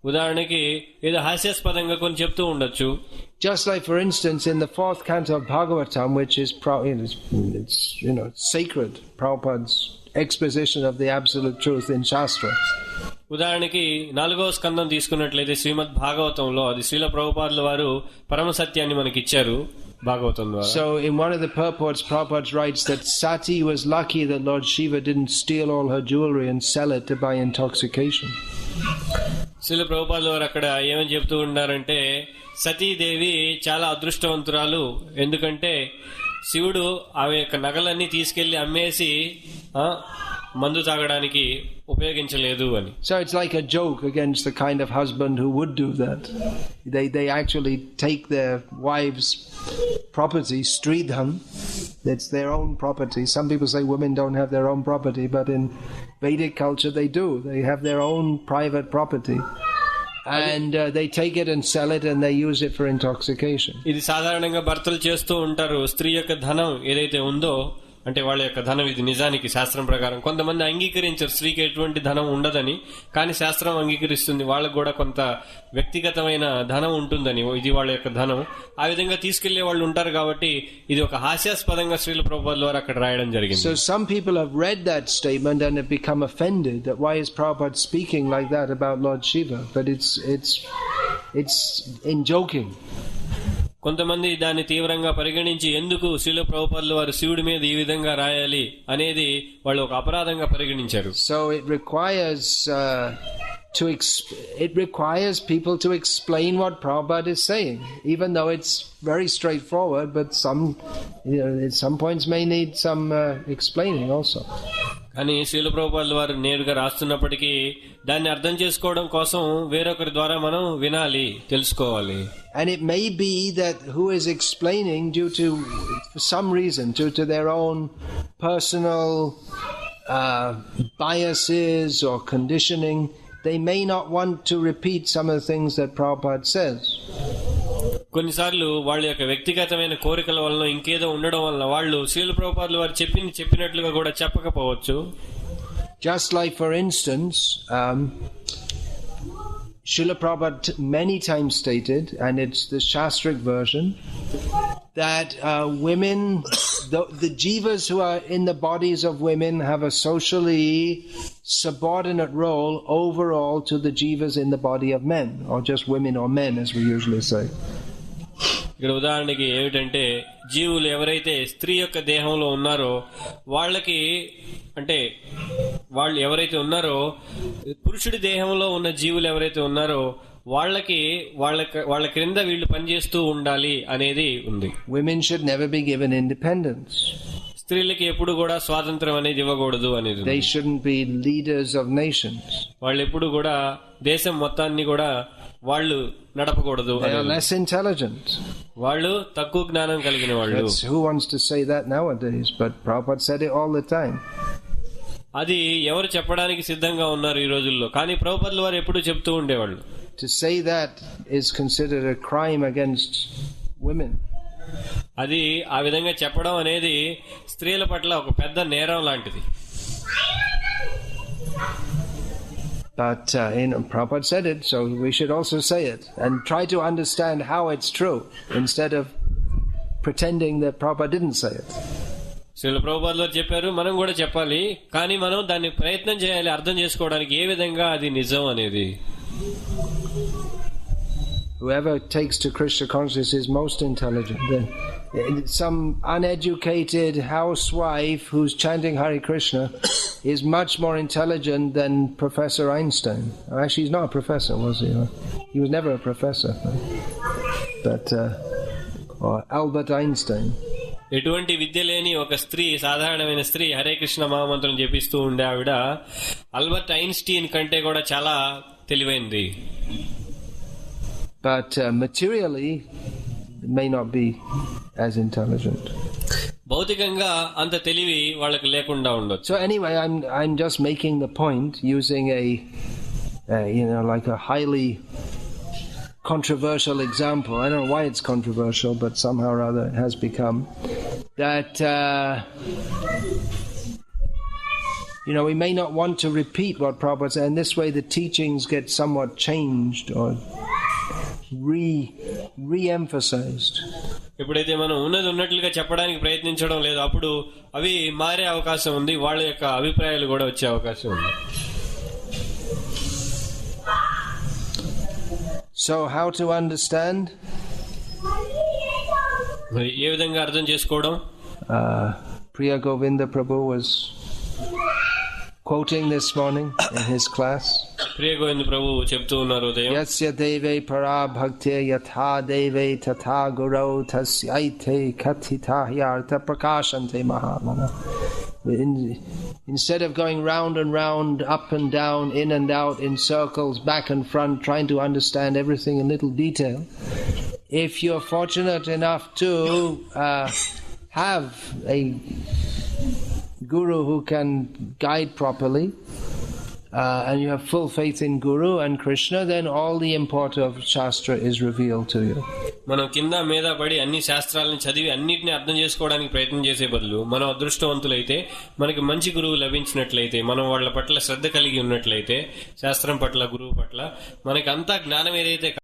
ఉదాహరణకి ఏదో హాస్యాస్పదంగా కొన్ని చెప్తూ ఉండొచ్చు. Just like, for instance, in the 4th canto of Bhagavatam, which is it's sacred, Prabhupada's exposition of the absolute truth in Shastra. ఉదాహరణకి 4వ స్కందం తీసుకున్నట్లయితే శ్రీమద్ భాగవతంలో అది శ్రీల ప్రభుపాదుల వారు పరమ సత్యాన్ని మనకి ఇచ్చారు భాగవతం ద్వారా. So in one of the purports, Prabhupada writes that Sati was lucky that Lord Shiva didn't steal all her jewelry and sell it to buy intoxication. Srila ప్రభుపాదుల వారు అక్కడ ఏమని చెప్తూ ఉన్నారంటే, సతీదేవి చాలా అదృష్టవంతురాలు, ఎందుకంటే శివుడు ఆమె యొక్క నగలన్నీ తీసుకెళ్లి అమ్మేసి మందు తాగడానికి ఉపయోగించలేదు అని. So it's like a joke against the kind of husband who would do that. They actually take their wives' property, stridham, that's their own property. Some people say women don't have their own property, but in Vedic culture they do. They have their own private property. And they take it and sell it and they use it for intoxication. ఇది సాధారణంగా భర్తలు చేస్తూ ఉంటారు. స్త్రీ యొక్క ధనం ఏదైతే ఉందో అంటే వాళ్ళ యొక్క ధనం ఇది నిజానికి శాస్త్రం ప్రకారం. కొంతమంది అంగీకరించారు స్త్రీకి ఎటువంటి ధనం ఉండదని, కానీ శాస్త్రం అంగీకరిస్తుంది వాళ్ళకు కూడా కొంత వ్యక్తిగతమైన ధనం ఉంటుందని, ఇది వాళ్ళ యొక్క ధనం. ఆ విధంగా తీసుకెళ్లే వాళ్ళు ఉంటారు కాబట్టి ఇది ఒక హాస్యాస్పదంగా శ్రీల ప్రభుపాదుల వారు అక్కడ రాయడం జరిగింది. So some people have read that statement and have become offended that why is Prabhupada speaking like that about Lord Shiva, but it's in joking. కొంతమంది దాన్ని తీవ్రంగా పరిగణించి ఎందుకు శ్రీల ప్రభుపాదుల వారు శివుడి మీద ఈ విధంగా రాయాలి అనేది వాళ్ళు ఒక అపరాధంగా పరిగణించారు. So it requires people to explain what Prabhupada is saying, even though it's very straightforward, but some points may need some explaining also. కానీ శ్రీల ప్రభుపాదుల వారు నేరుగా రాస్తున్నప్పటికీ దాన్ని అర్థం చేసుకోవడం కోసం వేరొకరి ద్వారా మనం వినాలి, తెలుసుకోవాలి. And it may be that who is explaining for some reason, due to their own personal biases or conditioning, they may not want to repeat some of the things that Prabhupada says. కొన్నిసార్లు వాళ్ళ యొక్క వ్యక్తిగతమైన కోరికల వలన ఇంకేదో ఉండడం వలన వాళ్ళు శ్రీల ప్రభుపాదుల వారు చెప్పినట్లుగా కూడా చెప్పకపోవచ్చు. Just like, for instance, Srila Prabhupada many times stated, and it's the Shastric version, that women, the jivas who are in the bodies of women have a socially subordinate role overall to the jivas in the body of men, or just women or men as we usually say. ఇక్కడ ఉదాహరణకి ఏమిటంటే, జీవులు ఎవరైతే స్త్రీ యొక్క దేహంలో ఉన్నారో వాళ్ళకి, అంటే వాళ్ళు ఎవరైతే ఉన్నారో పురుషుడి దేహంలో ఉన్న జీవులు ఎవరైతే ఉన్నారో వాళ్ళ క్రింద వీళ్ళు పనిచేస్తూ ఉండాలి అనేది ఉంది. Women should never be given independence. స్త్రీలకి ఎప్పుడు కూడా స్వాతంత్రం అనేది ఇవ్వకూడదు అనేది. They shouldn't be leaders of nations. వాళ్ళు ఎప్పుడు కూడా దేశం మొత్తాన్ని కూడా వాళ్ళు నడపకూడదు. They are less intelligent. వాళ్ళు తక్కువ జ్ఞానం కలిగిన వాళ్ళు. Who wants to say that nowadays? But Prabhupada said it all the time. అది ఎవరు చెప్పడానికి సిద్ధంగా ఉన్నారు ఈ రోజుల్లో, కానీ ప్రభుపాదుల వారు ఎప్పుడు చెప్తూ ఉండేవాళ్ళు. To say that is considered a crime against women. అది ఆ విధంగా చెప్పడం అనేది స్త్రీల పట్ల ఒక పెద్ద నేరం లాంటిది. But Prabhupada said it, so we should also say it and try to understand how it's true instead of pretending that Prabhupada didn't say it. Srila ప్రభుపాదుల వారు చెప్పారు, మనం కూడా చెప్పాలి, కానీ మనం దాన్ని ప్రయత్నం చేయాలి అర్థం చేసుకోవడానికి ఏ విధంగా అది నిజం అనేది. Whoever takes to Krishna consciousness is most intelligent. Then some uneducated housewife who's chanting Hare Krishna is much more intelligent than Professor Einstein. Actually, he's not a professor, was he? He was never a professor. But or Albert Einstein. ఎటువంటి విద్య లేని ఒక స్త్రీ, సాధారణమైన స్త్రీ హరే కృష్ణ మహామంత్రం జపిస్తూ ఉండే ఆవిడ ఆల్బర్ట్ ఐన్స్టీన్ కంటే కూడా చాలా తెలివైంది. But materially may not be as intelligent. భౌతికంగా అంత తెలివి వాళ్ళకి లేకుండా ఉండొచ్చు. So anyway, I'm just making the point using a like a highly controversial example. I don't know why it's controversial, but somehow or other it has become that we may not want to repeat what Prabhupada said, and this way the teachings get somewhat changed or re-emphasized. ఎప్పుడైతే మనం ఉన్నట్లుగా చెప్పడానికి ప్రయత్నించడం లేదు, అప్పుడు అవి మారే అవకాశం ఉంది, వాళ్ళ యొక్క అభిప్రాయాలు కూడా వచ్చే అవకాశం ఉంది. So how to understand? మరి ఏ విధంగా అర్థం చేసుకోవడం? Priya Govinda Prabhu was quoting this morning in his class. ప్రియ గోవింద ప్రభు చెప్తూ ఉన్నారు ఉదయం, Yasya deve para bhakti yatha deve tatha gurau tasyaite kathita hyartha prakashante mahamana. Instead of going round and round, up and down, in and out, in circles, back and front, trying to understand everything in little detail, if you're fortunate enough to have a guru who can guide properly, and you have full faith in Guru and Krishna, then all the import of Shastra is revealed to you. మనం కింద మీద పడి అన్ని శాస్త్రాలను చదివి అన్నిటిని అర్థం చేసుకోవడానికి ప్రయత్నం చేసే బదులు మనం అదృష్టవంతులైతే మనకి మంచి గురువు లభించినట్లయితే, మనం వాళ్ళ పట్ల శ్రద్ధ కలిగి ఉన్నట్లయితే, శాస్త్రం పట్ల గురువు పట్ల మనకి అంతా జ్ఞానం ఏదైతే